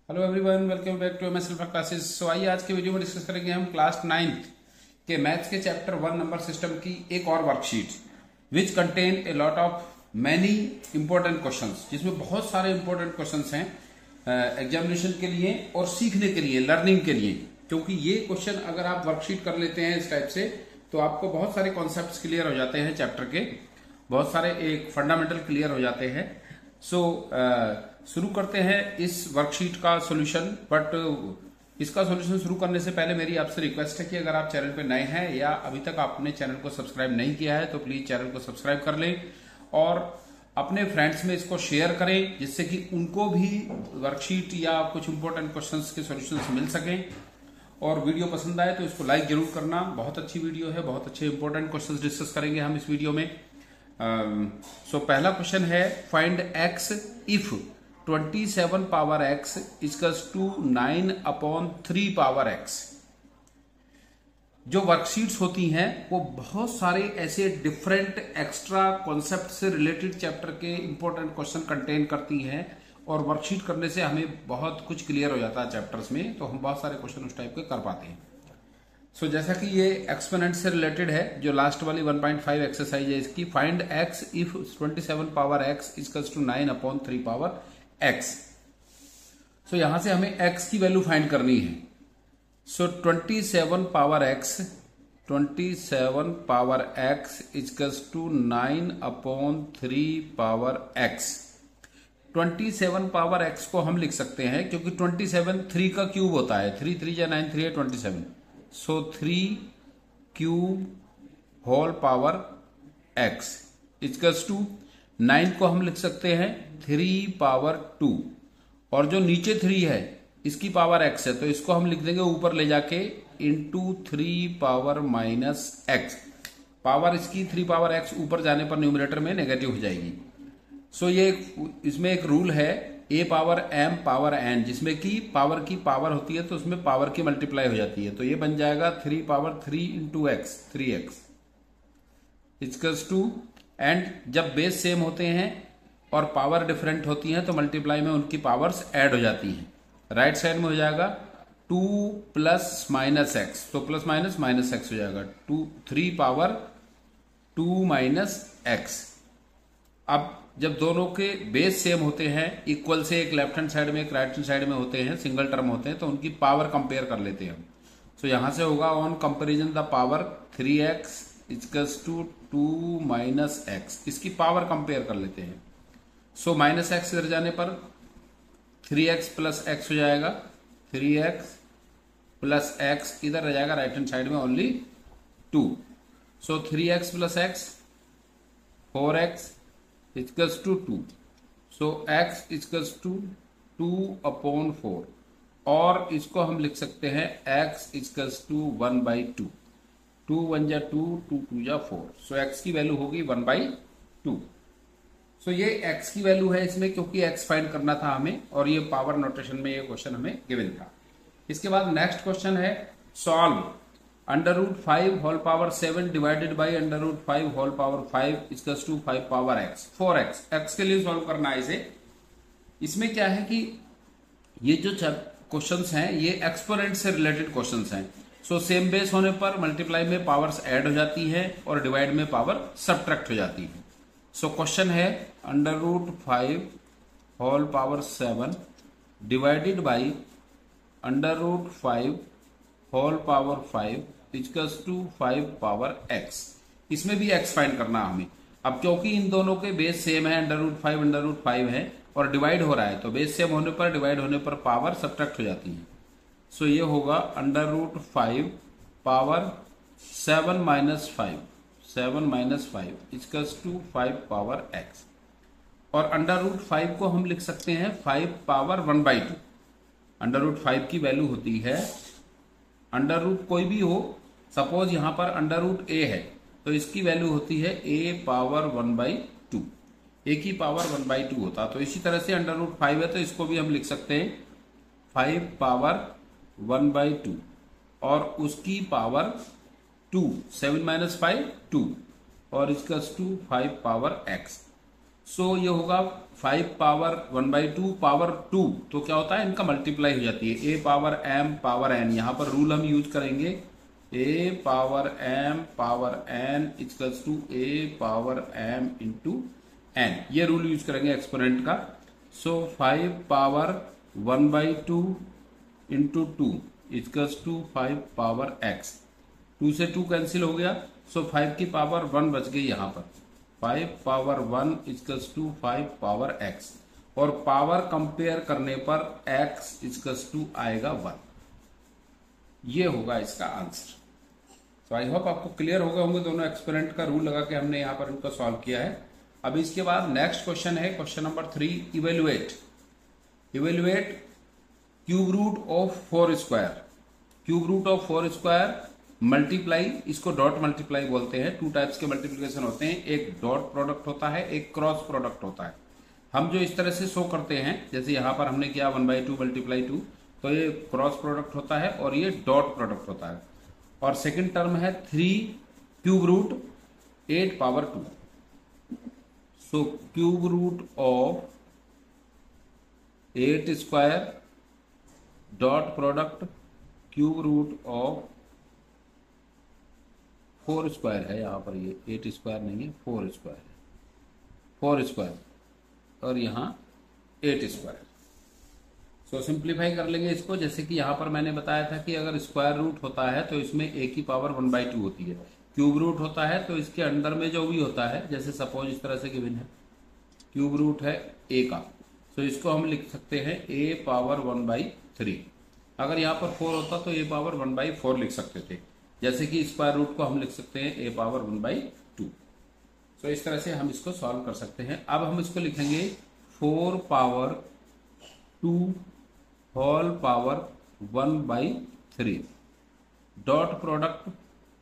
Hello everyone, welcome back to MS alpha classes. So आइए आज के वीडियो में डिस्कस करेंगे हम क्लास 9th के मैथ्स के चैप्टर 1 नंबर सिस्टम की एक और worksheet which contain a lot of many important questions, जिसमें बहुत सारे इंपॉर्टेंट क्वेश्चंस हैं एग्जामिनेशन के लिए और सीखने के लिए, लर्निंग के लिए। क्योंकि ये क्वेश्चन अगर आप वर्कशीट कर लेते हैं इस टाइप से तो आपको बहुत सारे कॉन्सेप्ट क्लियर हो जाते हैं चैप्टर के, बहुत सारे एक फंडामेंटल क्लियर हो जाते हैं। सो शुरू करते हैं इस वर्कशीट का सॉल्यूशन। बट इसका सॉल्यूशन शुरू करने से पहले मेरी आपसे रिक्वेस्ट है कि अगर आप चैनल पे नए हैं या अभी तक आपने चैनल को सब्सक्राइब नहीं किया है तो प्लीज चैनल को सब्सक्राइब कर लें और अपने फ्रेंड्स में इसको शेयर करें, जिससे कि उनको भी वर्कशीट या कुछ इंपॉर्टेंट क्वेश्चंस के सॉल्यूशंस मिल सकें। और वीडियो पसंद आए तो इसको लाइक जरूर करना। बहुत अच्छी वीडियो है, बहुत अच्छे इंपॉर्टेंट क्वेश्चंस डिस्कस करेंगे हम इस वीडियो में। सो पहला क्वेश्चन है, find x if 27 power x equals to 9/3 power x. जो वर्कशीट्स होती हैं वो बहुत सारे ऐसे डिफरेंट एक्स्ट्रा कॉन्सेप्ट से रिलेटेड चैप्टर के इंपॉर्टेंट क्वेश्चन कंटेन करती हैं और वर्कशीट करने से हमें बहुत कुछ क्लियर हो जाता है चैप्टर्स में, तो हम बहुत सारे क्वेश्चन उस टाइप के कर पाते हैं। सो जैसा कि ये एक्सपोनेंट से रिलेटेड है, जो लास्ट वाली 1.5 एक्सरसाइज है इसकी, find x if 27 power x equals to 9/3 power x. So यहां से हमें एक्स की वैल्यू फाइंड करनी है। So 27 power x equals to 9/3 power x. 27 power x को हम लिख सकते हैं, क्योंकि 27 3 का क्यूब होता है, 3 3 या 9 3 है 27। So 3 cube whole power x equals to 9 को हम लिख सकते हैं 3 पावर 2, और जो नीचे 3 है इसकी पावर x है तो इसको हम लिख देंगे ऊपर ले जाके into 3 power minus x. Power इसकी 3 पावर x ऊपर जाने पर न्यूमरेटर में नेगेटिव हो जाएगी। सो ये इसमें एक रूल है a power m power n, जिसमें कि पावर की पावर होती है तो उसमें पावर की मल्टीप्लाई हो जाती है। तो ये बन जाएगा 3 power 3 into x, 3x equals to, and जब बेस सेम होते हैं और पावर डिफरेंट होती हैं तो मल्टीप्लाई में उनकी पावर्स ऐड हो जाती हैं। राइट साइड में हो जाएगा 2 प्लस माइनस एक्स, तो प्लस माइनस माइनस एक्स हो जाएगा 3 पावर 2 माइनस एक्स। अब जब दोनों के बेस सेम होते हैं, इक्वल से, एक लेफ्ट हैंड साइड में एक राइट हैंड साइड में होते हैं, सिंगल टर्म होते हैं, तो उनकी पावर कंपेयर कर लेते हैं हम। सो यहां से होगा on comparison the power 3x equals to 2 minus x, इसकी पावर कंपेयर कर लेते हैं। सो माइनस एक्स इधर जाने पर 3x प्लस एक्स हो जाएगा, 3x प्लस एक्स इधर रह जाएगा राइट हैंड साइड में only 2। So 3x plus x 4x equals to 2। So x equals to 2/4, और इसको हम लिख सकते हैं x इक्वल्स टू 1/2। 2 1 जा 2, 2 2 जा 4। सो x की वैल्यू होगी 1/2। सो ये x की वैल्यू है इसमें, क्योंकि x फाइंड करना था हमें, और ये पावर नोटेशन में ये क्वेश्चन हमें गिवन था। इसके बाद नेक्स्ट क्वेश्चन है, solve √5 whole power 7 divided by √5 whole power 5 equals to 5 power x। 4x x के लिए सॉल्व करना है इसे। इसमें क्या है कि ये जो क्वेश्चंस हैं ये एक्सपोनेंट से रिलेटेड क्वेश्चंस हैं। सो सेम बेस होने पर मल्टीप्लाई में पावर्स ऐड हो जाती है और डिवाइड में पावर सब्ट्रैक्ट हो जाती है। सो क्वेश्चन है √5 whole power 7 divided by √5 whole power 5 equals to 5 power x। इसमें भी x फाइंड करना हमें। अब क्योंकि इन दोनों के बेस सेम है, √5 है, और डिवाइड हो रहा है, तो बेस सेम होने पर, डिवाइड होने पर पावर सब्ट्रैक्ट हो जाती है। सो ये होगा √5 power 7 minus 5 equals to 5 power x। और √5 को हम लिख सकते हैं 5 पावर 1/2। √5 की वैल्यू होती है, अंडर रूट कोई भी हो, सपोज यहां पर √a है तो इसकी वैल्यू होती है a पावर 1/2। a की पावर 1/2 होता, तो इसी तरह से √5 है तो इसको भी हम लिख सकते हैं 5 पावर 1/2, और उसकी पावर 2, 7 5 2, और इसका 2 5 पावर x। सो ये होगा 5 पावर 1/2 पावर 2, तो क्या होता है, इनका मल्टीप्लाई हो जाती है, a power m power n। यहां पर रूल हम यूज करेंगे a power m power n equals to a power m into n, ये रूल यूज करेंगे एक्सपोनेंट का। So 5 power 1/2 into 2 equals to 5 power x, 2 से 2 कैंसिल हो गया, सो 5 की पावर 1 बच गई यहां पर, 5 power 1 equals to 5 power x, और पावर कंपेयर करने पर x इक्वल्स टू आएगा 1। ये होगा इसका आंसर। तो आई होप आपको क्लियर हो गए होंगे दोनों एक्सपेरिमेंट का रूल लगा के हमने यहां पर इनको सॉल्व किया है। अब इसके बाद नेक्स्ट क्वेश्चन है question number 3, evaluate cube root of 4 square. Cube root of 4 square multiply, इसको डॉट मल्टीप्लाई बोलते हैं। 2 टाइप्स के मल्टीप्लिकेशन होते हैं, एक डॉट प्रोडक्ट होता है, एक क्रॉस प्रोडक्ट होता है। हम जो इस तरह से शो करते हैं, जैसे यहां पर हमने किया 1/2 मल्टीप्लाई 2, तो ये क्रॉस प्रोडक्ट होता है और ये डॉट प्रोडक्ट होता है। और सेकंड टर्म है 3 cube root 8 power 2। So cube root of 8 square dot product cube root of 4 square है, यहां पर ये 8 स्क्वायर नहीं है, 4 स्क्वायर है, 4 स्क्वायर और यहां 8 स्क्वायर। सो सिंप्लीफाई कर लेंगे इसको, जैसे कि यहां पर मैंने बताया था कि अगर स्क्वायर रूट होता है तो इसमें a की पावर 1/2 होती है, क्यूब रूट होता है तो इसके अंदर में जो भी होता है, जैसे सपोज इस तरह से गिवन है, क्यूब रूट है a का, तो इसको हम लिख सकते हैं a पावर 1/3। अगर यहां पर 4 होता तो a पावर 1/4 लिख सकते थे, जैसे कि स्क्वायर रूट को हम लिख सकते हैं a पावर 1/2। तो इस तरह से हम इसको सॉल्व कर सकते हैं। अब हम इसको लिखेंगे 4 power 2 whole power 1/3 dot product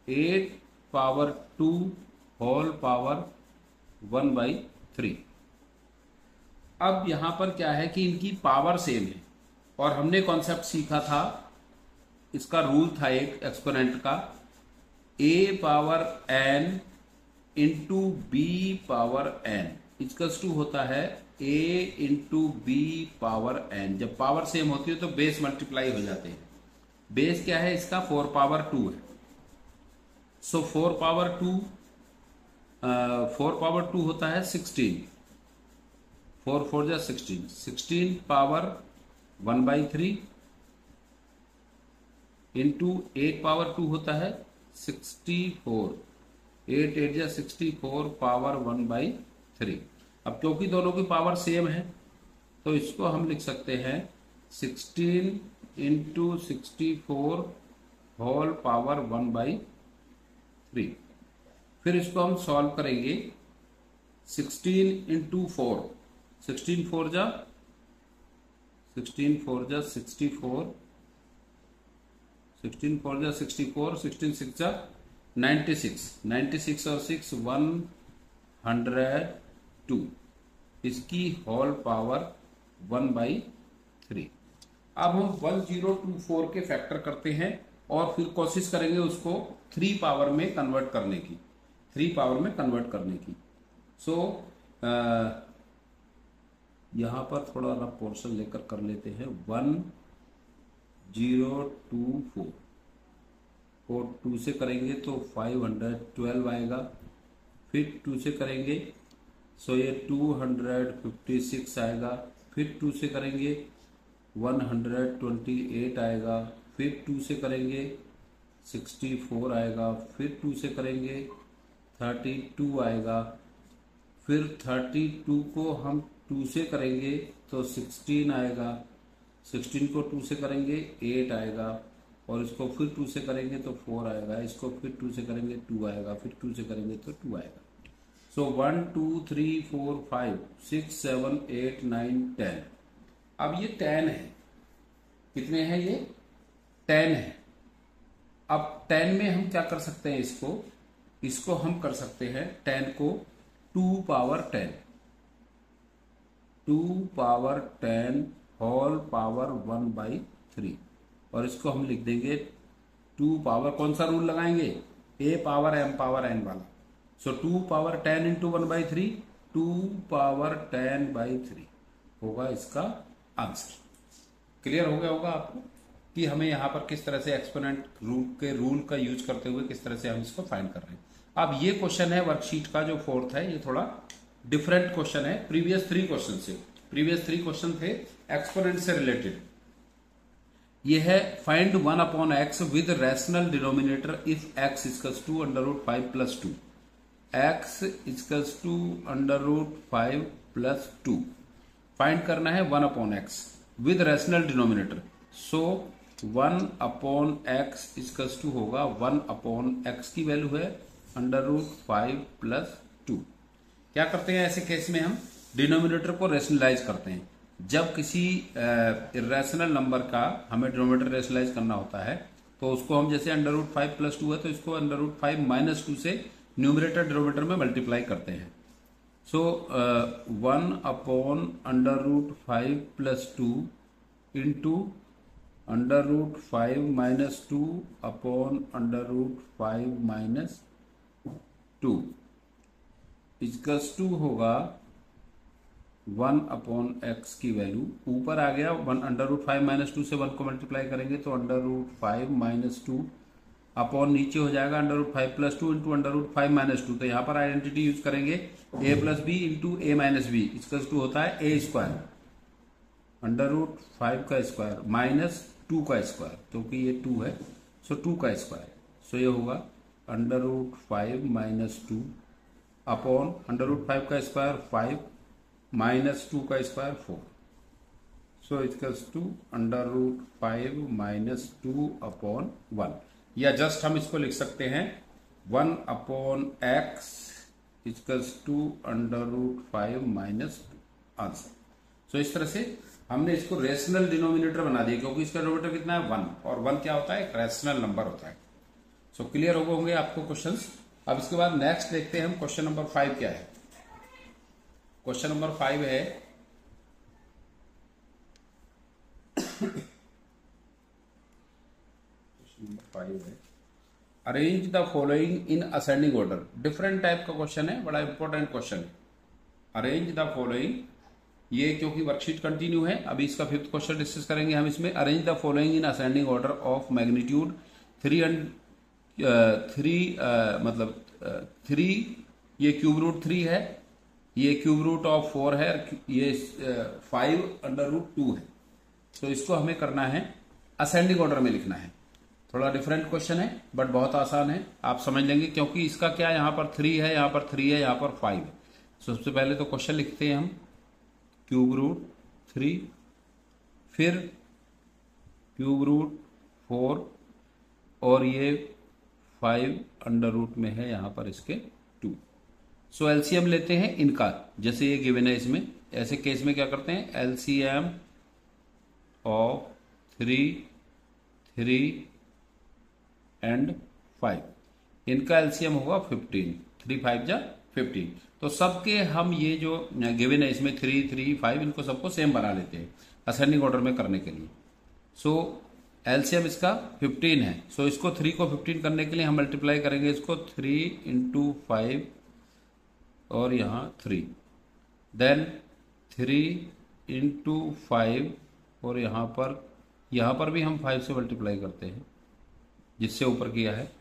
8 power 2 whole power 1/3। अब यहां पर क्या है कि इनकी पावर सेम है, और हमने कॉन्सेप्ट सीखा था, इसका रूल था एक एक्सपोनेंट का, a power n into b power n equals to होता है a into b power n। जब पावर सेम होती है तो बेस मल्टीप्लाई हो जाते हैं। बेस क्या है इसका, 4 पावर 2 है। सो 4 पावर 2 होता है 16, 4 4 जा 16, 16 पावर 1/3 इंटू 8 पावर 2 होता है 64, 8 8 जा 64 पावर 1/3। अब क्योंकि दोनों की पावर सेम है तो इसको हम लिख सकते हैं 16 इंटू 64 होल पावर 1/3। फिर इसको हम सॉल्व करेंगे 16 इंटू 4, 16 4 जा 64, 16 4 जा 64, 16 6 जा 96, 96 और 6 102, इसकी होल पावर 1/3। अब हम 1024 के फैक्टर करते हैं और फिर कोशिश करेंगे उसको 3 पावर में कन्वर्ट करने की, 3 पावर में कन्वर्ट करने की। सो यहां पर थोड़ा रफ पोर्शन लेकर कर लेते हैं। 1024 और 2 से करेंगे तो 512 आएगा, फिर 2 से करेंगे सो ये 256 आएगा, फिर 2 से करेंगे 128 आएगा, फिर 2 से करेंगे 64 आएगा, फिर 2 से करेंगे 32 आएगा, फिर 32 को हम 2 से करेंगे तो 16 आएगा, 16 को 2 से करेंगे 8 आएगा, और इसको फिर 2 से करेंगे तो 4 आएगा, इसको फिर 2 से करेंगे 2 आएगा, फिर 2 से करेंगे तो 2 आएगा। सो 1 2 3 4 5 6 7 8 9 10। अब ये 10 है, कितने हैं ये 10 है। अब 10 में हम क्या कर सकते हैं, इसको हम कर सकते हैं 10 को 2 पावर 10, 2 पावर 10 होल पावर 1/3, और इसको हम लिख देंगे 2 पावर, कौन सा रूल लगाएंगे, a power m power n वाला। सो 2 पावर 10 इंटू 1/3 2^10/3 होगा इसका आंसर। क्लियर हो गया होगा आपको कि हमें यहां पर किस तरह से एक्सपोनेंट रूल का यूज करते हुए किस तरह से हम इसको फाइंड कर रहे हैं। अब ये क्वेश्चन है वर्कशीट का जो 4th है, ये थोड़ा डिफरेंट क्वेश्चन है प्रीवियस 3 क्वेश्चन से। प्रीवियस 3 क्वेश्चन थे एक्सपोनेंट से रिलेटेड। ये है find 1/x with rational denominator if x equals to √5 + 2। x equals to √5 + 2 find करना है 1/x with rational denominator. So 1/x equals to होगा 1/x की वैल्यू है √5 + 2। क्या करते हैं ऐसे केस में, हम डिनोमिनेटर को रैशनलाइज करते हैं। जब किसी इरेशनल नंबर का हमें डिनोमिनेटर रैशनलाइज करना होता है तो उसको हम जैसे √5 + 2 है तो इसको √5 - 2 से न्यूमरेटर डिनोमिनेटर में मल्टीप्लाई करते हैं। सो 1/√5 + 2 इंटू √5 - 2 अपॉन √5 - 2 इक्वल्स टू होगा 1/x की वैल्यू ऊपर आ गया। √5 - 2 से 1 को मल्टीप्लाई करेंगे तो √5 - 2 अपॉन नीचे हो जाएगा √5 + 2 इंटू √5 - 2। तो यहाँ पर आइडेंटिटी यूज करेंगे a + b into a - b equals to होता है a² √5 का स्क्वायर -2 का स्क्वायर, क्योंकि ये 2 है सो 2 का स्क्वायर। सो ये होगा √5 - 2 अपॉन √5 का स्क्वायर 5 -2 का square 4। So equals to √5 - 2 upon 1, या जस्ट हम इसको लिख सकते हैं 1/x इक्वल्स टू √5 - 2 आंसर। सो इस तरह से हमने इसको रेशनल डिनोमिनेटर बना दिया, क्योंकि इसका डिनोमिनेटर कितना है 1, और 1 क्या होता है, एक रैशनल नंबर होता है। सो क्लियर हो गए होंगे आपको क्वेश्चंस। अब इसके बाद नेक्स्ट देखते हैं हम क्वेश्चन नंबर 5 क्या है। क्वेश्चन नंबर 5 है arrange the following in ascending order. Different type का क्वेश्चन है, बड़ा इंपॉर्टेंट क्वेश्चन है। अरेंज द फॉलोइंग, ये क्योंकि वर्कशीट कंटिन्यू है, अभी इसका 5th क्वेश्चन डिस्कस करेंगे हम इसमें। Arrange the following in ascending order of magnitude 3, ये क्यूब रूट 3 है, ये क्यूब रूट ऑफ 4 है, ये 5/√2 है। तो इसको हमें करना है असेंडिंग ऑर्डर में लिखना है। थोड़ा डिफरेंट क्वेश्चन है बट बहुत आसान है, आप समझ लेंगे, क्योंकि इसका क्या यहाँ पर 3 है, यहाँ पर 3 है, यहाँ पर 5 है। सबसे पहले तो क्वेश्चन लिखते हैं हम क्यूब रूट 3, फिर क्यूब रूट 4, और ये 5 अंडर रूट में है यहाँ पर इसके 2। सो एलसीएम लेते हैं इनका, जैसे ये गिवन है इसमें। ऐसे केस में क्या करते हैं, एलसीएम ऑफ 3 एंड 5, इनका एलसीएम होगा 15। 3 5 जा 15। तो सबके हम ये जो गिवन है इसमें 3 3 5, इनको सबको सेम बना लेते हैं असेंडिंग ऑर्डर में करने के लिए। सो एलसीएम इसका 15 है। सो इसको 3 को 15 करने के लिए हम मल्टीप्लाई करेंगे इसको 3 × 5 और यहाँ 3, देन 3 × 5 और यहाँ पर भी हम 5 से मल्टीप्लाई करते हैं जिससे ऊपर किया है,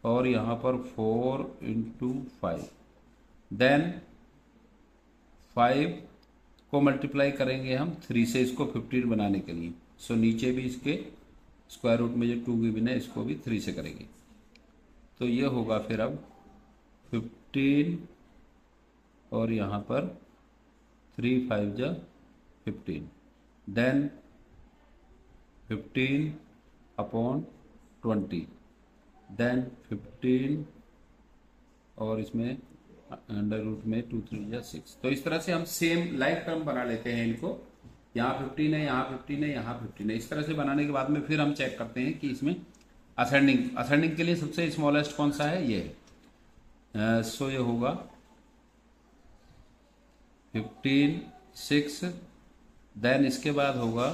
और यहाँ पर 4 × 5, देन 5 को मल्टीप्लाई करेंगे हम 3 से इसको 15 बनाने के लिए। सो नीचे भी इसके स्क्वायर रूट में जो 2 गिवन है इसको भी 3 से करेंगे। तो ये होगा फिर अब 15 और यहाँ पर 3 5 जा 15, देन 15/20, देन 15 और इसमें अंडर रूट में 2 3 जा 6। तो इस तरह से हम सेम लाइक टर्म बना लेते हैं इनको। यहाँ 15 है, यहाँ 15 है, यहाँ 15 है। इस तरह से बनाने के बाद में फिर हम चेक करते हैं कि इसमें असेंडिंग के लिए सबसे स्मॉलेस्ट कौन सा है, ये है। सो ये होगा 15 6, देन इसके बाद होगा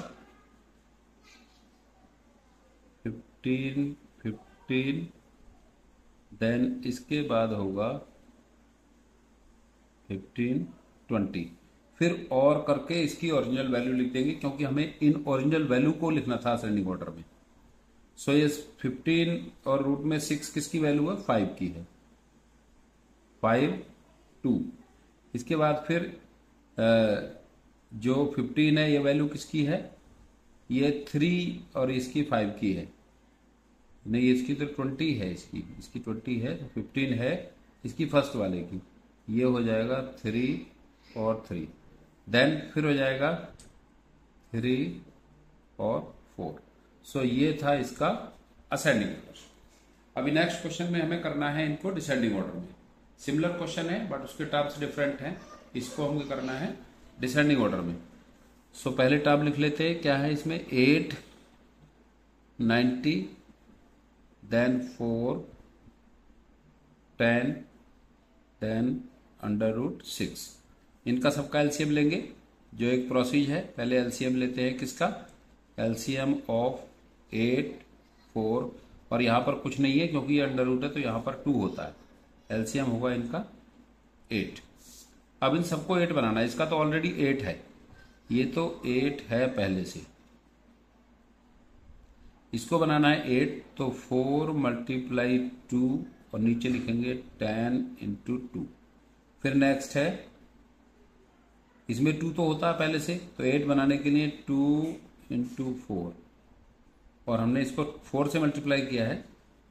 15 देन इसके बाद होगा 15 20। फिर और करके इसकी ओरिजिनल वैल्यू लिख देंगे, क्योंकि हमें इन ओरिजिनल वैल्यू को लिखना था असेंडिंग ऑर्डर में। सो ये 15 और रूट में 6 किसकी वैल्यू है? 5 की है। 5 2। इसके बाद फिर जो 15 है ये वैल्यू किसकी है? ये 3 और इसकी 5 की है। नहीं, इसकी तो 20 है, इसकी 20 है, तो 15 है इसकी फर्स्ट वाले की। ये हो जाएगा 3 और 3। देन फिर हो जाएगा 3 और 4। सो ये था इसका असेंडिंग ऑर्डर। अभी नेक्स्ट क्वेश्चन में हमें करना है इनको डिसेंडिंग ऑर्डर में। सिमिलर क्वेश्चन है बट उसके टर्म्स डिफरेंट हैं। इसको हमें करना है डिसेंडिंग ऑर्डर में। सो पहले टर्म लिख लेते हैं। क्या है इसमें? 8 90 देन 4 10 देन अंडर रूट 6। इनका सबका एलसीएम लेंगे, जो एक प्रोसीज है। पहले एलसीएम लेते हैं किसका? एलसीएम ऑफ 8 4, और यहां पर कुछ नहीं है क्योंकि ये अंडर रूट है, तो यहां पर 2 होता है। एलसीएम होगा इनका 8। अब इन सबको 8 बनाना है। इसका तो ऑलरेडी 8 है, ये तो 8 है पहले से। इसको बनाना है 8, तो 4 मल्टीप्लाई 2 और नीचे लिखेंगे 10 इंटू 2। फिर नेक्स्ट है, इसमें 2 तो होता है पहले से, तो 8 बनाने के लिए 2 इंटू 4, और हमने इसको 4 से मल्टीप्लाई किया है,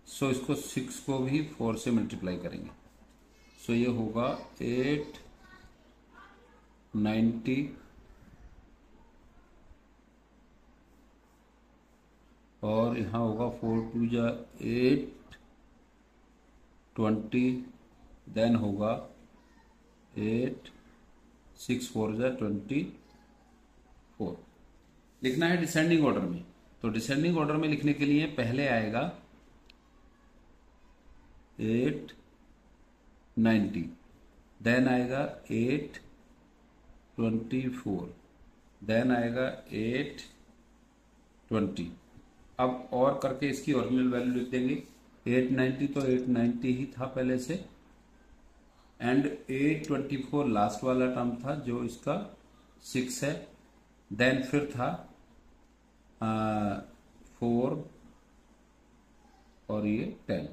सो इसको 6 को भी 4 से मल्टीप्लाई करेंगे। सो ये होगा 8 90 और यहाँ होगा 4 2 जा 8 20, देन होगा 8 6 4 जा 24। लिखना है डिसेंडिंग ऑर्डर में। तो डिसेंडिंग ऑर्डर में लिखने के लिए पहले आएगा 8 90, देन आएगा 8 24, देन आएगा 8 20। अब और करके इसकी ओरिजिनल वैल्यू लिख देंगे। 890 तो 890 ही था पहले से, एंड 824 लास्ट वाला टर्म था जो इसका 6 है। देन फिर था 4 और ये 10।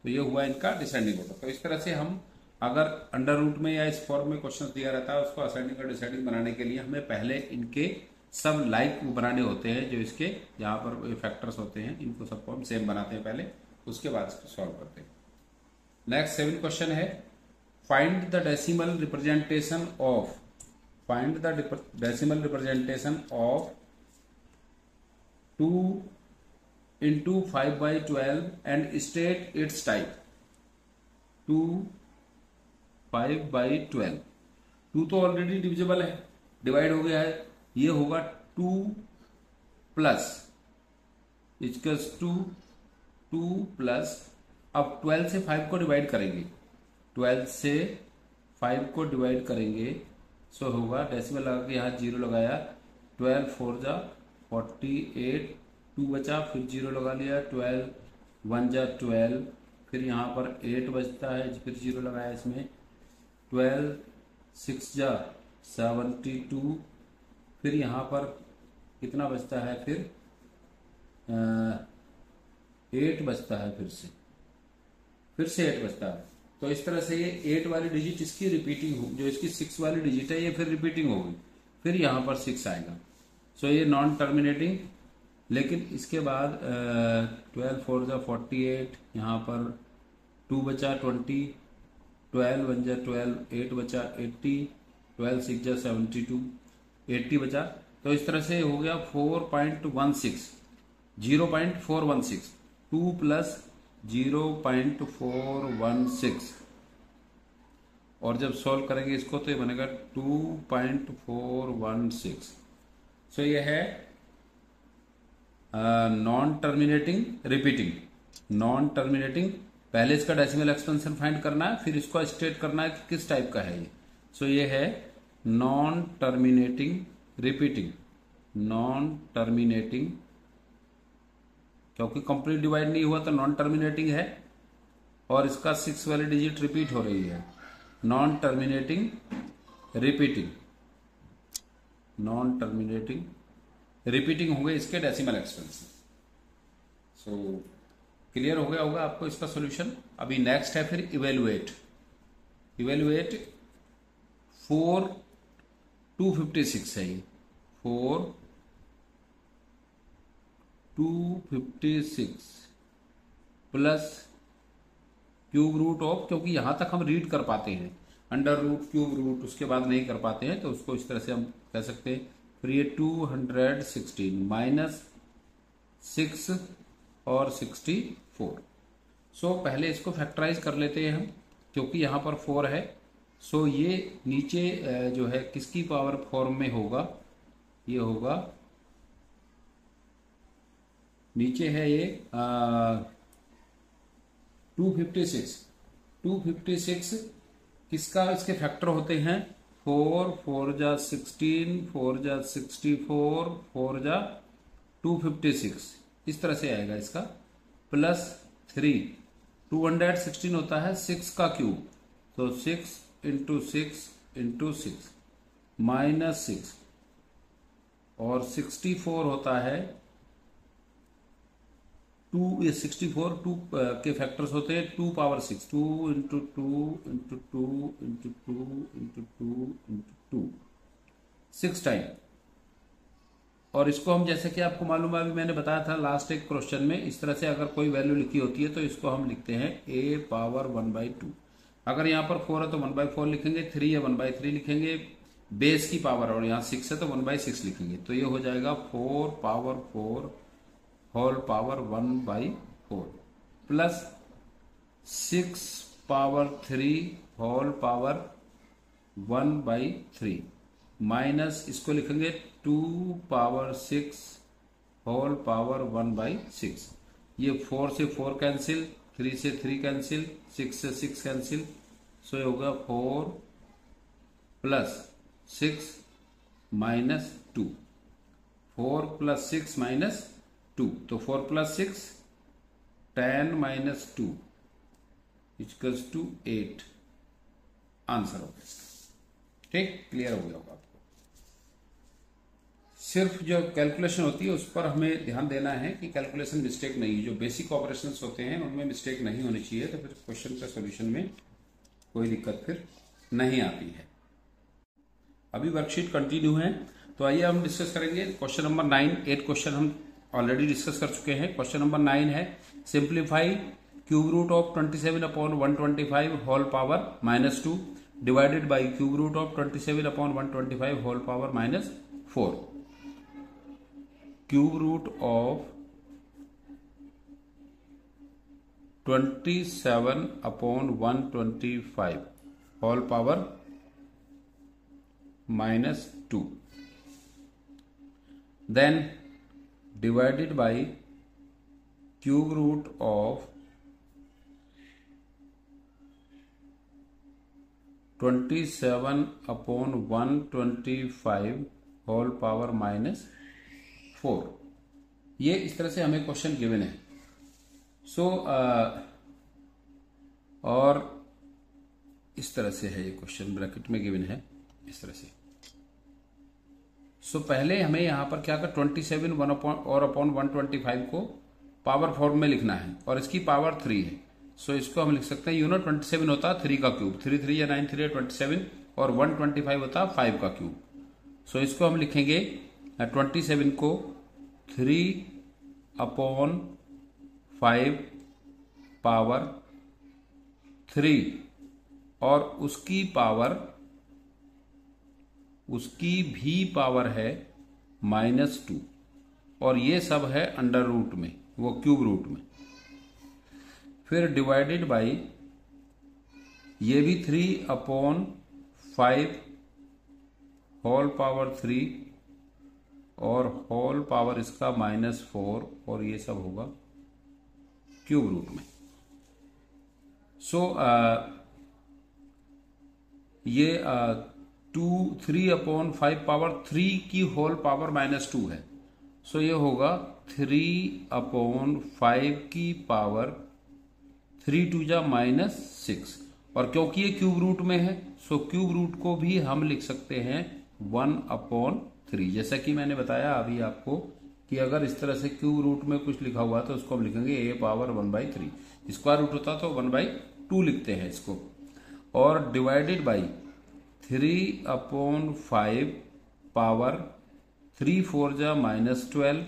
तो ये हुआ इनका डिसेंडिंग ऑर्डर। तो इस तरह से हम अगर अंडर रूट में या इस फॉर्म में क्वेश्चन दिया रहता है, उसको असेंडिंग और डिसेंडिंग बनाने के लिए हमें पहले इनके सब लाइक बनाने होते हैं, जो इसके यहाँ पर फैक्टर्स होते हैं, इनको सबको हम सेम बनाते हैं पहले, उसके बाद इसको सॉल्व करते हैं। नेक्स्ट 7 क्वेश्चन है, find the decimal representation of 2 into 5/12 and state its type। 2 5/12, 2 तो ऑलरेडी डिविजिबल है, डिवाइड हो गया है। ये होगा 2 प्लस इक्वल्स टू 2 प्लस, अब 12 से 5 को डिवाइड करेंगे, 12 से 5 को डिवाइड करेंगे, सो होगा डेसिमल लगा के यहाँ 0 लगाया, 12 4 जा 48, 2 बचा, फिर 0 लगा लिया, 12 1 जा 12, फिर यहाँ पर 8 बचता है, फिर 0 लगाया इसमें, 12 6 जा 72, फिर यहाँ पर कितना बचता है, फिर 8 बचता है, फिर से 8 बचता है। तो इस तरह से ये 8 वाली डिजिट इसकी रिपीटिंग हो, जो इसकी 6 वाली डिजिट है ये फिर रिपीटिंग होगी, फिर यहाँ पर 6 आएगा। सो ये नॉन टर्मिनेटिंग। लेकिन इसके बाद 12 4 जा 48, यहाँ पर 2 बचा 20, 12 1 जा 12, 8 बचा 80, 12 6 जा 72, 80 बचा। तो इस तरह से हो गया 4.16, 0.416, 2 प्लस 0.416, और जब सॉल्व करेंगे इसको तो ये बनेगा 2.416। सो ये है non terminating repeating. Non terminating, पहले इसका डेसिमल एक्सपेंशन फाइंड करना है, फिर इसको स्टेट करना है कि किस टाइप का है ये। सो ये है non terminating repeating. Non terminating क्योंकि कंप्लीट डिवाइड नहीं हुआ तो नॉन टर्मिनेटिंग है, और इसका 6 वाली डिजिट रिपीट हो रही है। Non terminating repeating, non terminating, repeating होंगे इसके डेसिमल एक्सपेंशन। सो क्लियर हो गया होगा आपको इसका सॉल्यूशन। अभी नेक्स्ट है फिर इवेलुएट। इवेलुएट 4,256 है ये, 4,256 प्लस क्यूब रूट ऑफ, क्योंकि यहां तक हम रीड कर पाते हैं, अंडर रूट क्यूब रूट उसके बाद नहीं कर पाते हैं, तो उसको इस तरह से हम कह सकते हैं। फिर ये 216 माइनस 6 और 64। सो पहले इसको फैक्टराइज कर लेते हैं हम, क्योंकि यहां पर 4 है। सो ये नीचे जो है किसकी पावर फॉर्म में होगा, ये होगा नीचे है ये 256 किसका इसके फैक्टर होते हैं 4, 4 जा 16, 4 जा 64, 4 जा 256, इस तरह से आएगा इसका। प्लस 3, 216 होता है 6 का क्यूब, तो 6 इंटू 6 इंटू 6 माइनस 6, और 64 होता है 2, ये 64 2 के फैक्टर्स होते हैं 2 power 6, 2 into 2 into 2 into 2 into 2 into 2, 6 time. और इसको हम, जैसे कि आपको मालूम है, अभी मैंने बताया था लास्ट एक क्वेश्चन में, इस तरह से अगर कोई वैल्यू लिखी होती है तो इसको हम लिखते हैं a पावर 1/2। अगर यहाँ पर 4 है तो 1/4 लिखेंगे, 3 है 1/3 लिखेंगे बेस की पावर, और यहाँ 6 है तो 1/6 लिखेंगे। तो ये हो जाएगा 4 power 4 whole power 1/4 plus 6 power 3 whole power 1/3 minus इसको लिखेंगे 2 पावर 6 होल पावर 1/6। ये 4 से 4 कैंसिल, 3 से 3 कैंसिल, 6 से 6 कैंसिल, सो ये होगा 4 प्लस 6 माइनस 2, 4 प्लस 6 माइनस 2, तो 4 plus 6 10 minus 2 equals to 8 answer हो गया इसका। ठीक, क्लियर हो गया होगा आपको। सिर्फ जो कैलकुलेशन होती है उस पर हमें ध्यान देना है कि कैलकुलेशन मिस्टेक नहीं, जो बेसिक ऑपरेशंस होते हैं उनमें मिस्टेक नहीं होनी चाहिए, तो फिर क्वेश्चन का सॉल्यूशन में कोई दिक्कत फिर नहीं आती है। अभी वर्कशीट कंटिन्यू है, तो आइए हम डिस्कस करेंगे क्वेश्चन नंबर 9। 8 क्वेश्चन हम ऑलरेडी डिस्कस कर चुके हैं। क्वेश्चन नंबर 9 है simplify cube root of 27/125 whole power -2 divided by cube root of 27/125 whole power -4। Cube root of 27/125 whole power -2 then divided by cube root of 27/125 whole power -4। ये इस तरह से हमें क्वेश्चन गिवन है। सो और इस तरह से है ये क्वेश्चन, ब्रैकेट में गिवन है इस तरह से। सो पहले हमें यहां पर क्या कर 27 1/125 को पावर फॉर्म में लिखना है, और इसकी पावर 3 है। सो इसको हम लिख सकते हैं, 27 होता है 3 का क्यूब, 3 3 या 9 3 27, और 125 होता है 5 का क्यूब। सो इसको हम लिखेंगे 27 को 3/5 पावर 3, और उसकी भी पावर है -2, और ये सब है अंडर रूट में, वो क्यूब रूट में। फिर डिवाइडेड बाई ये भी 3/5 होल पावर 3, और होल पावर इसका -4, और ये सब होगा क्यूब रूट में। सो ये 3/5 पावर 3 की होल पावर -2 है। सो ये होगा 3/5 की पावर 3 2 जा -6, और क्योंकि ये क्यूब रूट में है सो क्यूब रूट को भी हम लिख सकते हैं 1/3। जैसा कि मैंने बताया अभी आपको कि अगर इस तरह से क्यूब रूट में कुछ लिखा हुआ है तो उसको हम लिखेंगे a⁻1/3। स्क्वायर रूट होता तो 1/2 लिखते हैं इसको। और डिवाइडेड बाई 3/5 पावर 3 4 जा -12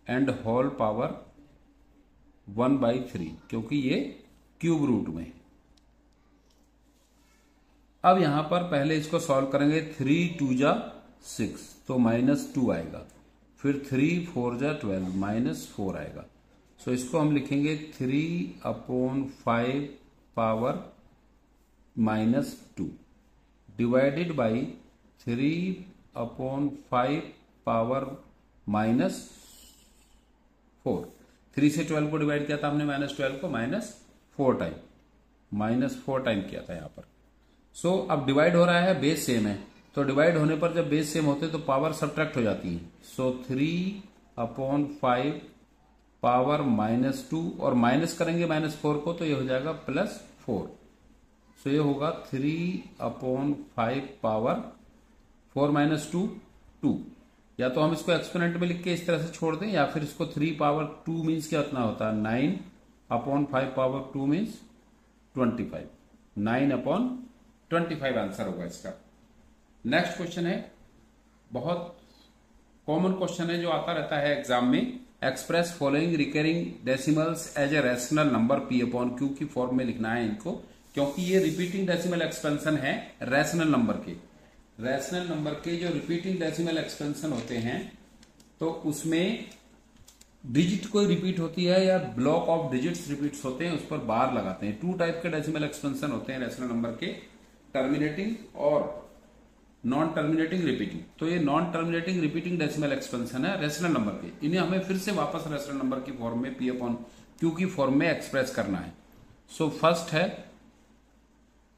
एंड होल पावर 1/3, क्योंकि ये क्यूब रूट में। अब यहां पर पहले इसको सॉल्व करेंगे। 3 2 जा 6 तो -2 आएगा, फिर 3 4 जा 12 -4 आएगा। सो इसको हम लिखेंगे 3/5 पावर -2 डिवाइडेड बाई 3/5 पावर -4। 3 से 12 को डिवाइड किया था हमने, -12 को -4 टाइम किया था यहां पर। सो अब डिवाइड हो रहा है, बेस सेम है, तो डिवाइड होने पर जब बेस सेम होते तो पावर सब्ट्रैक्ट हो जाती है। सो 3/5 पावर -2 और माइनस करेंगे -4 को तो ये हो जाएगा +4। सो ये होगा 3/5 पावर 4 - 2 2। या तो हम इसको एक्सपोनेंट में लिख के इस तरह से छोड़ दें, या फिर इसको 3 पावर 2 मीन्स क्या उतना होता है 9/5 पावर 2 मीन्स 25। 9/25 आंसर होगा इसका। नेक्स्ट क्वेश्चन है, बहुत कॉमन क्वेश्चन है जो आता रहता है एग्जाम में। Express following recurring decimals as a rational number p/q की फॉर्म में लिखना है इनको, क्योंकि ये रिपीटिंग डेसिमल एक्सपेंशन है रैशनल नंबर के। रैशनल नंबर के जो रिपीटिंग डेसिमल एक्सपेंशन होते हैं तो उसमें डिजिट कोई रिपीट होती है या ब्लॉक ऑफ डिजिट्स रिपीट्स होते हैं, उस पर बार लगाते हैं। 2 टाइप के डेसिमल एक्सपेंशन होते हैं रैशनल नंबर के, टर्मिनेटिंग और नॉन टर्मिनेटिंग रिपीटिंग। तो ये non terminating repeating decimal expansion है रैशनल नंबर के। इन्हें हमें फिर से वापस रैशनल नंबर की फॉर्म में p/q की फॉर्म में एक्सप्रेस करना है। सो फर्स्ट है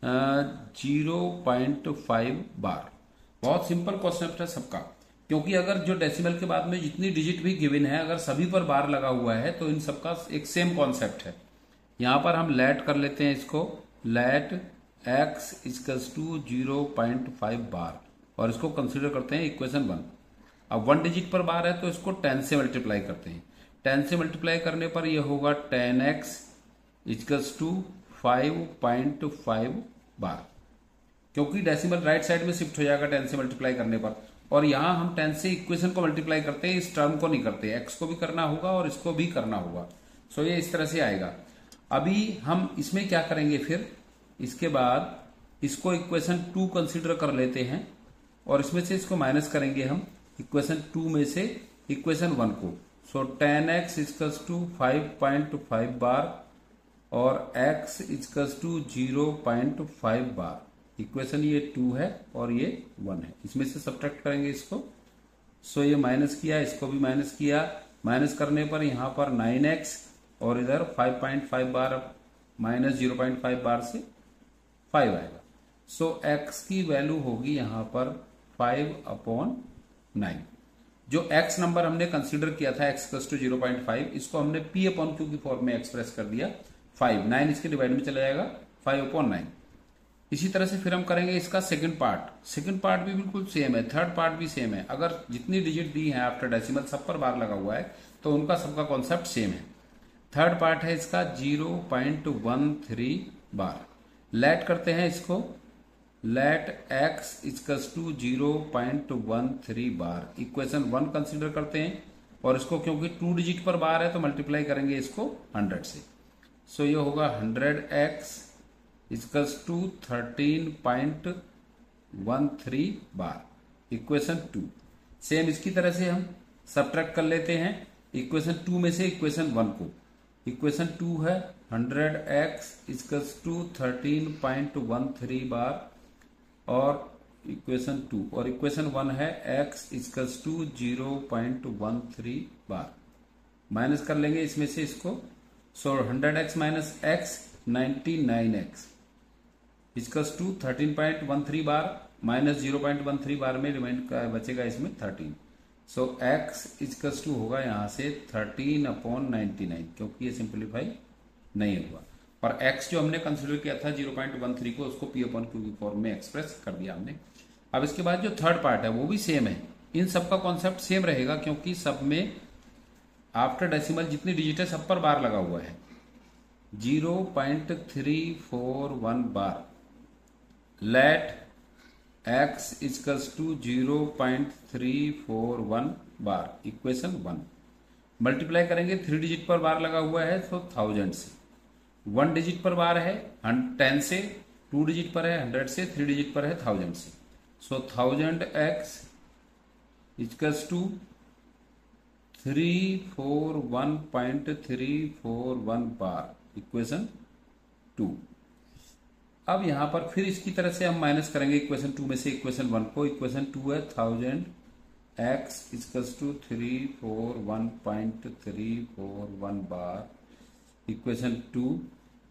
0.5 बार। बहुत सिंपल कॉन्सेप्ट है सबका, क्योंकि अगर जो डेसिमल के बाद में जितनी डिजिट भी गिवन है अगर सभी पर बार लगा हुआ है तो इन सबका एक सेम कॉन्सेप्ट है। यहां पर हम लेट कर लेते हैं इसको, लेट x इक्वल्स टू 0.5 बार, और इसको कंसीडर करते हैं इक्वेशन 1। अब 1 डिजिट पर बार है तो इसको 10 से मल्टीप्लाई करते हैं। 10 से मल्टीप्लाई करने पर यह होगा 10x इक्वल्स टू 5.5 बार, क्योंकि डेसिमल राइट साइड में शिफ्ट हो जाएगा 10 से मल्टीप्लाई करने पर। और यहां हम 10 से इक्वेशन को मल्टीप्लाई करते हैं, इस टर्म को नहीं करते। x को भी करना होगा और इसको भी करना होगा। सो ये इस तरह से आएगा। अभी हम इसमें क्या करेंगे, फिर इसके बाद इसको इक्वेशन 2 कंसीडर कर लेते हैं और इसमें से इसको माइनस करेंगे हम इक्वेशन 2 में से इक्वेशन 1 को। सो 10x इक्वल्स टू 5.5 बार और x इक्वल्स टू 0.5 बार। इक्वेशन ये 2 है और ये 1 है, इसमें से सब्ट्रैक्ट करेंगे इसको। सो ये माइनस किया, इसको भी माइनस किया। माइनस करने पर यहां पर 9x और इधर 5.5 बार माइनस 0.5 बार से 5 आएगा। सो x की वैल्यू होगी यहां पर 5/9। जो x नंबर हमने कंसीडर किया था x = 0.5, इसको हमने p/q की फॉर्म में एक्सप्रेस कर दिया 5। 9 इसके डिवाइड में चला जाएगा 5/9। इसी तरह से फिर हम करेंगे इसका सेकंड पार्ट। सेकंड पार्ट भी बिल्कुल सेम है, थर्ड पार्ट भी सेम है। अगर जितनी डिजिट दी है आफ्टर डेसिमल सब पर बार लगा हुआ है तो उनका सबका कॉन्सेप्ट सेम है। थर्ड पार्ट है इसका 0.13 बार। लेट करते हैं इसको, लेट x इक्वल्स टू 0.13 बार। इक्वेशन 1 कंसीडर करते हैं और इसको क्योंकि 2 डिजिट पर बार है तो मल्टीप्लाई करेंगे इसको 100 से। सो ये होगा 100x इक्वल्स टू 13.13 बार। इक्वेशन 2 सेम इसी तरह से हम सब्ट्रैक्ट कर लेते हैं इक्वेशन 2 में से इक्वेशन 1 को। इक्वेशन 2 है 100x इक्वल्स टू 13.13 बार और इक्वेशन 2, और इक्वेशन 1 है x इक्वल्स टू 0.13 बार। माइनस कर लेंगे इसमें से इसको। So 100x minus x 99x equals to 13.13 बार माइनस 0.13 बार में रिमाइंड बचेगा इसमें 13। सो x इक्वल्स टू होगा यहां से 13/99, क्योंकि ये सिंप्लीफाई नहीं होगा। और x जो हमने कंसिडर किया था 0.13 को, उसको p अपॉन क्यू की फॉर्म में एक्सप्रेस कर दिया हमने। अब इसके बाद जो थर्ड पार्ट है वो भी सेम है, इन सब का कॉन्सेप्ट सेम रहेगा क्योंकि सब में आफ्टर डेसिमल जितनी डिजिट है सब पर बार लगा हुआ है। 0.341 bar, let x equals to 0.341 bar, equation 1। Multiply करेंगे, 3 डिजिट पर बार लगा हुआ है तो 1000 से, 1 डिजिट पर बार है 10 से, 2 डिजिट पर है 100 से, 3 डिजिट पर है 1000 से। सो 1000x इक्वल्स टू 341.341 बार, इक्वेशन 2। अब यहां पर फिर इसकी तरह से हम माइनस करेंगे इक्वेशन 2 में से इक्वेशन 1 को। इक्वेशन 2 है 1000x इक्वल्स टू 341.341 बार, इक्वेशन 2।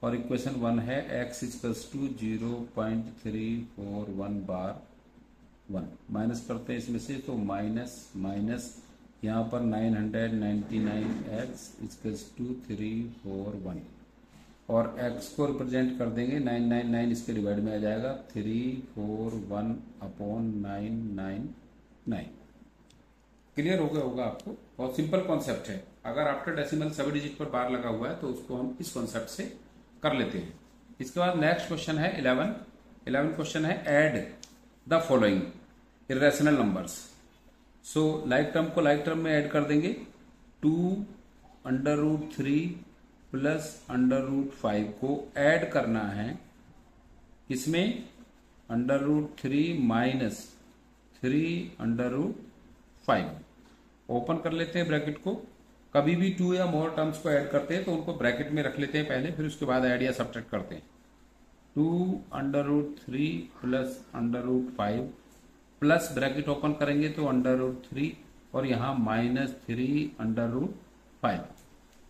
और इक्वेशन 1 है x इक्वल्स टू 0.341 बार 1। माइनस करते हैं इसमें से तो माइनस माइनस यहाँ पर 999x इक्वल्स टू 341 और x को रिप्रेजेंट कर देंगे 999, इसके डिवाइड में आ जाएगा 341/999। क्लियर हो गया होगा आपको, बहुत सिंपल कॉन्सेप्ट है। अगर आफ्टर डेसिमल सभी डिजिट पर बार लगा हुआ है तो उसको हम इस कॉन्सेप्ट से कर लेते हैं। इसके बाद नेक्स्ट क्वेश्चन है 11 क्वेश्चन है add the following irrational numbers. So like term को लाइक टर्म में ऐड कर देंगे। 2√3 प्लस √5 को ऐड करना है, इसमें √3 माइनस 3√5। ओपन कर लेते हैं ब्रैकेट को। कभी भी 2 या मोर टर्म्स को ऐड करते हैं तो उनको ब्रैकेट में रख लेते हैं पहले, फिर उसके बाद ऐड या सब्ट्रैक्ट करते हैं। 2√3 प्लस √5 प्लस ब्रैकेट ओपन करेंगे तो √3 और यहां -3/5।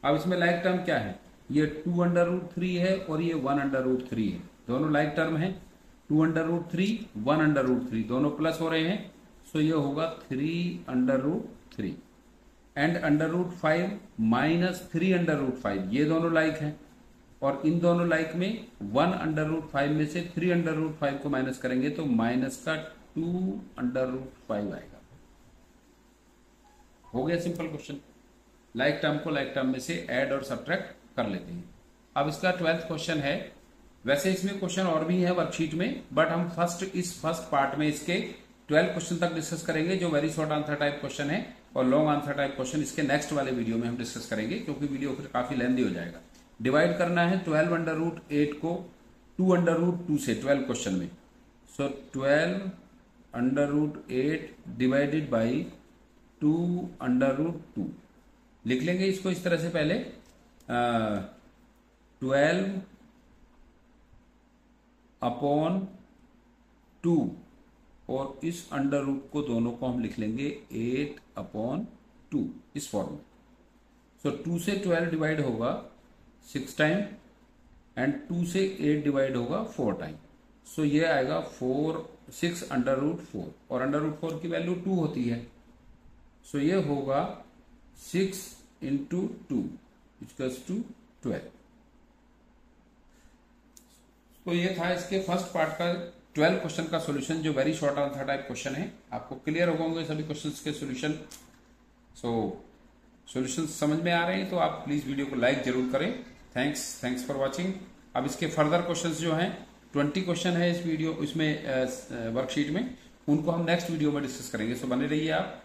अब इसमें लाइक टर्म क्या है, ये 2√3 है और ये 1√3 है, दोनों लाइक टर्म है। 2√3 1√3 दोनों प्लस हो रहे हैं, सो ये होगा 3/3 एंड √5 माइनस 3/5, ये दोनों लाइक हैं। और इन दोनों लाइक में 1/5 में से 3/5 को माइनस करेंगे तो माइनस का 2/5 आएगा। हो गया सिंपल क्वेश्चन। लाइक टर्म को लाइक टर्म में से ऐड और सब्ट्रैक्ट कर लेते हैं। अब इसका 12th क्वेश्चन है। वैसे इसमें क्वेश्चन और भी है वर्कशीट में, बट हम इस फर्स्ट पार्ट में इसके 12 क्वेश्चन तक डिस्कस करेंगे, जो very short answer type question है। और लॉन्ग आंसर टाइप क्वेश्चन इसके नेक्स्ट वाले वीडियो में हम डिस्कस करेंगे, क्योंकि वीडियो फिर काफी लेंथी हो जाएगा। डिवाइड करना है 12√8 को 2√2 से 12 क्वेश्चन में। सो 12√8 डिवाइडेड बाई 2√2 लिख लेंगे इसको इस तरह से। पहले 12/2 और इस अंडर रूट को दोनों को हम लिख लेंगे 8/2 इस फॉर्म में। सो 2 से 12 डिवाइड होगा 6 टाइम एंड 2 से 8 डिवाइड होगा 4 टाइम। सो ये आएगा 6/4 और √4 की वैल्यू 2 होती है। सो ये होगा 6 × 2 इक्वल्स टू 12। तो ये था इसके फर्स्ट पार्ट का 12 क्वेश्चन का सॉल्यूशन, जो very short answer type question है। आपको क्लियर हो होंगे सभी क्वेश्चंस के सॉल्यूशन। सो सॉल्यूशन समझ में आ रहे हैं तो आप प्लीज वीडियो को लाइक जरूर करें। Thanks for watching. अब इसके फर्दर क्वेश्चंस जो हैं 20 क्वेश्चन है इस वीडियो इसमें वर्कशीट में, उनको हम नेक्स्ट वीडियो में डिस्कस करेंगे। सो बने रहिए आप।